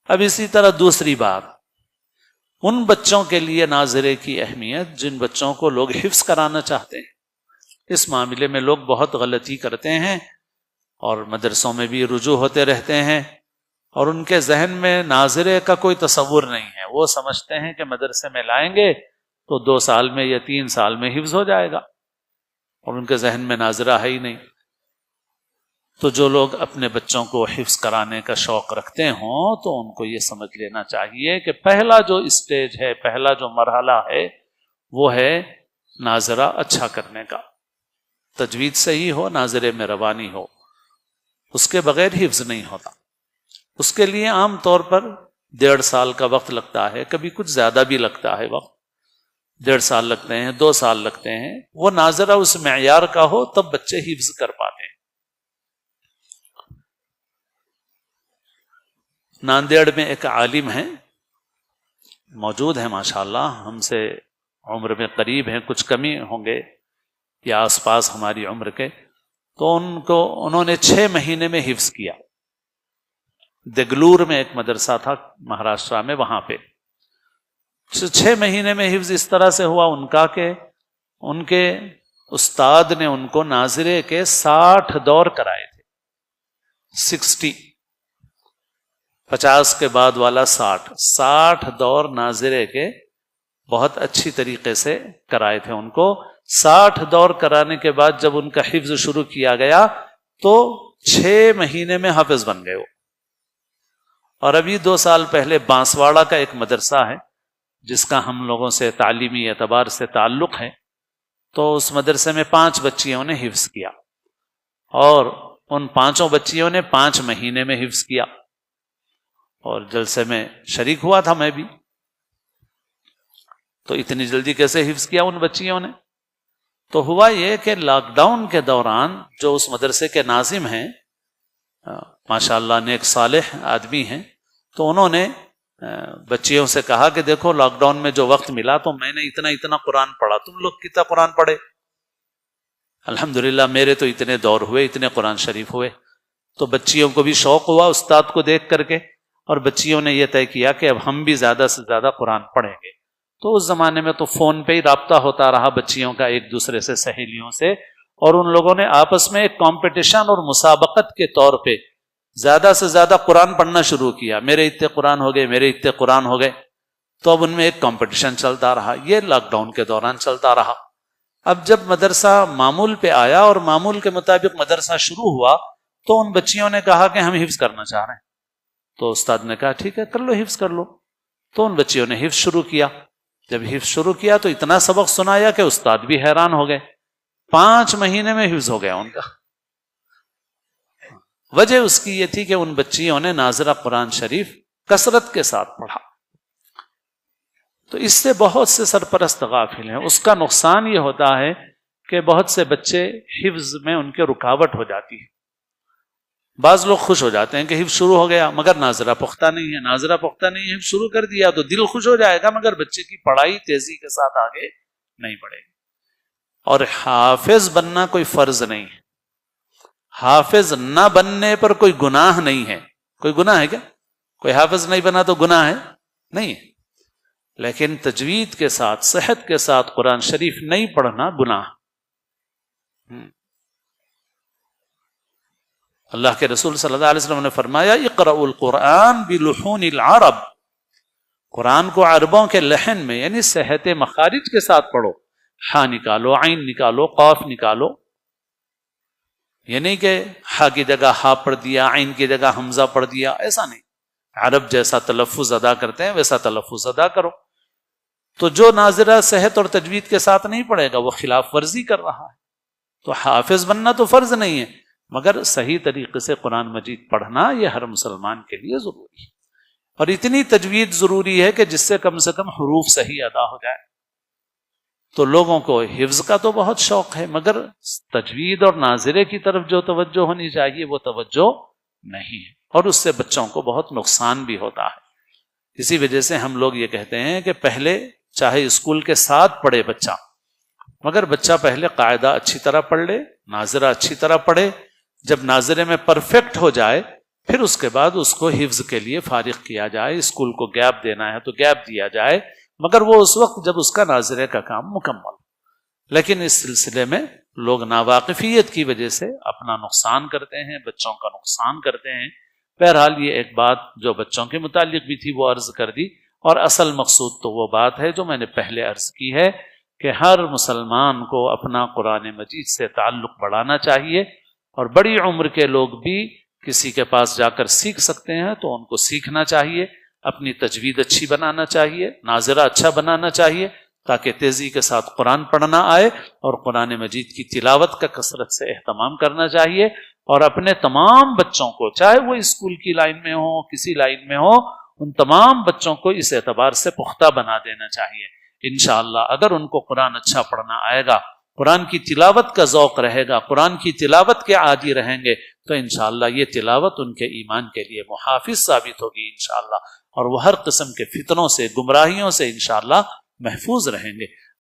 اب اسی طرح دوسری بات، ان بچوں کے لیے ناظرے کی اہمیت جن بچوں کو لوگ حفظ کرانا چاہتے ہیں۔ اس معاملے میں لوگ بہت غلطی کرتے ہیں اور مدرسوں میں بھی رجوع ہوتے رہتے ہیں، اور ان کے ذہن میں ناظرے کا کوئی تصور نہیں ہے۔ وہ سمجھتے ہیں کہ مدرسے میں لائیں گے تو 2 سال میں یا 3 سال میں حفظ ہو جائے گا، اور ان کے ذہن میں ناظرہ ہے ہی نہیں۔ تو جو لوگ اپنے بچوں کو حفظ کرانے کا شوق رکھتے ہوں تو ان کو یہ سمجھ لینا چاہیے کہ پہلا جو اسٹیج ہے، پہلا جو مرحلہ ہے، وہ ہے ناظرہ اچھا کرنے کا، تجوید صحیح ہو، ناظرے میں روانی ہو، اس کے بغیر حفظ نہیں ہوتا۔ اس کے لیے عام طور پر 1.5 سال کا وقت لگتا ہے، کبھی کچھ زیادہ بھی لگتا ہے وقت، 1.5 سال لگتے ہیں، 2 سال لگتے ہیں۔ وہ ناظرہ اس معیار کا ہو تب بچے حفظ کر پاتے ہیں۔ ناندیڑ میں ایک عالم ہیں، موجود ہیں ماشاءاللہ، ہم سے عمر میں قریب ہیں، کچھ کمی ہوں گے یا آس پاس ہماری عمر کے، تو انہوں نے 6 مہینے میں حفظ کیا۔ دگلور میں ایک مدرسہ تھا مہاراشٹرا میں، وہاں پہ 6 مہینے میں حفظ اس طرح سے ہوا ان کا کہ ان کے استاد نے ان کو ناظرے کے 60 دور کرائے تھے، 50 کے بعد والا 60 دور ناظرے کے بہت اچھی طریقے سے کرائے تھے ان کو۔ 60 دور کرانے کے بعد جب ان کا حفظ شروع کیا گیا تو 6 مہینے میں حافظ بن گئے وہ۔ اور ابھی 2 سال پہلے بانسواڑہ کا ایک مدرسہ ہے جس کا ہم لوگوں سے تعلیمی اعتبار سے تعلق ہے، تو اس مدرسے میں 5 بچیوں نے حفظ کیا، اور ان 5 بچیوں نے 5 مہینے میں حفظ کیا، اور جلسے میں شریک ہوا تھا میں بھی۔ تو اتنی جلدی کیسے حفظ کیا ان بچیوں نے؟ تو ہوا یہ کہ لاک ڈاؤن کے دوران جو اس مدرسے کے ناظم ہیں، ماشاءاللہ نیک صالح آدمی ہیں، تو انہوں نے بچیوں سے کہا کہ دیکھو لاک ڈاؤن میں جو وقت ملا تو میں نے اتنا قرآن پڑھا، تم لوگ کتنا قرآن پڑھے؟ الحمدللہ میرے تو اتنے دور ہوئے، اتنے قرآن شریف ہوئے۔ تو بچیوں کو بھی شوق ہوا استاد کو دیکھ کر کے، اور بچیوں نے یہ طے کیا کہ اب ہم بھی زیادہ سے زیادہ قرآن پڑھیں گے۔ تو اس زمانے میں تو فون پہ ہی رابطہ ہوتا رہا بچیوں کا ایک دوسرے سے، سہیلیوں سے، اور ان لوگوں نے آپس میں ایک کمپٹیشن اور مسابقت کے طور پہ زیادہ سے زیادہ قرآن پڑھنا شروع کیا۔ میرے اتنے قرآن ہو گئے، میرے اتنے قرآن ہو گئے۔ تو اب ان میں ایک کمپٹیشن چلتا رہا، یہ لاک ڈاؤن کے دوران چلتا رہا۔ اب جب مدرسہ معمول پہ آیا اور معمول کے مطابق مدرسہ شروع ہوا تو ان بچیوں نے کہا کہ ہم حفظ کرنا چاہ رہے ہیں۔ تو استاد نے کہا ٹھیک ہے کر لو، حفظ کر لو۔ تو ان بچیوں نے حفظ شروع کیا۔ جب حفظ شروع کیا تو اتنا سبق سنایا کہ استاد بھی حیران ہو گئے، 5 مہینے میں حفظ ہو گیا ان کا۔ وجہ اس کی یہ تھی کہ ان بچیوں نے ناظرہ قرآن شریف کثرت کے ساتھ پڑھا۔ تو اس سے بہت سے سرپرست غافل ہیں۔ اس کا نقصان یہ ہوتا ہے کہ بہت سے بچے حفظ میں ان کے رکاوٹ ہو جاتی ہے۔ بعض لوگ خوش ہو جاتے ہیں کہ حفظ شروع ہو گیا مگر ناظرہ پختہ نہیں ہے، ناظرہ پختہ نہیں ہے، حفظ شروع کر دیا تو دل خوش ہو جائے گا، مگر بچے کی پڑھائی تیزی کے ساتھ آگے نہیں بڑھے گی۔ اور حافظ بننا کوئی فرض نہیں ہے، حافظ نہ بننے پر کوئی گناہ نہیں ہے۔ کوئی گناہ ہے کیا؟ کوئی حافظ نہیں بنا تو گناہ ہے؟ نہیں ہے۔ لیکن تجوید کے ساتھ، صحت کے ساتھ قرآن شریف نہیں پڑھنا گناہ۔ اللہ کے رسول صلی اللہ علیہ وسلم نے فرمایا اقرأوا القرآن بلحون العرب، قرآن کو عربوں کے لحن میں یعنی صحت مخارج کے ساتھ پڑھو۔ ہا نکالو، عین نکالو، قاف نکالو، یعنی کہ ہا کی جگہ ہا پڑھ دیا، عین کی جگہ حمزہ پڑھ دیا، ایسا نہیں۔ عرب جیسا تلفظ ادا کرتے ہیں ویسا تلفظ ادا کرو۔ تو جو ناظرہ صحت اور تجوید کے ساتھ نہیں پڑھے گا وہ خلاف ورزی کر رہا ہے۔ تو حافظ بننا تو فرض نہیں ہے، مگر صحیح طریقے سے قرآن مجید پڑھنا یہ ہر مسلمان کے لیے ضروری ہے۔ اور اتنی تجوید ضروری ہے کہ جس سے کم حروف صحیح ادا ہو جائے۔ تو لوگوں کو حفظ کا تو بہت شوق ہے، مگر تجوید اور ناظرے کی طرف جو توجہ ہونی چاہیے وہ توجہ نہیں ہے، اور اس سے بچوں کو بہت نقصان بھی ہوتا ہے۔ اسی وجہ سے ہم لوگ یہ کہتے ہیں کہ پہلے چاہے اسکول کے ساتھ پڑھے بچہ، مگر بچہ پہلے قاعدہ اچھی طرح پڑھ لے، ناظرہ اچھی طرح پڑھے۔ جب ناظرے میں پرفیکٹ ہو جائے پھر اس کے بعد اس کو حفظ کے لیے فارغ کیا جائے، اسکول کو گیپ دینا ہے تو گیپ دیا جائے، مگر وہ اس وقت جب اس کا ناظرے کا کام مکمل ہو۔ لیکن اس سلسلے میں لوگ ناواقفیت کی وجہ سے اپنا نقصان کرتے ہیں، بچوں کا نقصان کرتے ہیں۔ بہرحال یہ ایک بات جو بچوں کے متعلق بھی تھی وہ عرض کر دی، اور اصل مقصود تو وہ بات ہے جو میں نے پہلے عرض کی ہے کہ ہر مسلمان کو اپنا قرآن مجید سے تعلق بڑھانا چاہیے، اور بڑی عمر کے لوگ بھی کسی کے پاس جا کر سیکھ سکتے ہیں تو ان کو سیکھنا چاہیے، اپنی تجوید اچھی بنانا چاہیے، ناظرہ اچھا بنانا چاہیے، تاکہ تیزی کے ساتھ قرآن پڑھنا آئے، اور قرآن مجید کی تلاوت کا کثرت سے اہتمام کرنا چاہیے، اور اپنے تمام بچوں کو، چاہے وہ اسکول کی لائن میں ہو، کسی لائن میں ہو، ان تمام بچوں کو اس اعتبار سے پختہ بنا دینا چاہیے۔ انشاءاللہ اگر ان کو قرآن اچھا پڑھنا آئے گا، قرآن کی تلاوت کا ذوق رہے گا، قرآن کی تلاوت کے عادی رہیں گے، تو انشاءاللہ یہ تلاوت ان کے ایمان کے لیے محافظ ثابت ہوگی انشاءاللہ، اور وہ ہر قسم کے فتنوں سے، گمراہیوں سے انشاءاللہ محفوظ رہیں گے۔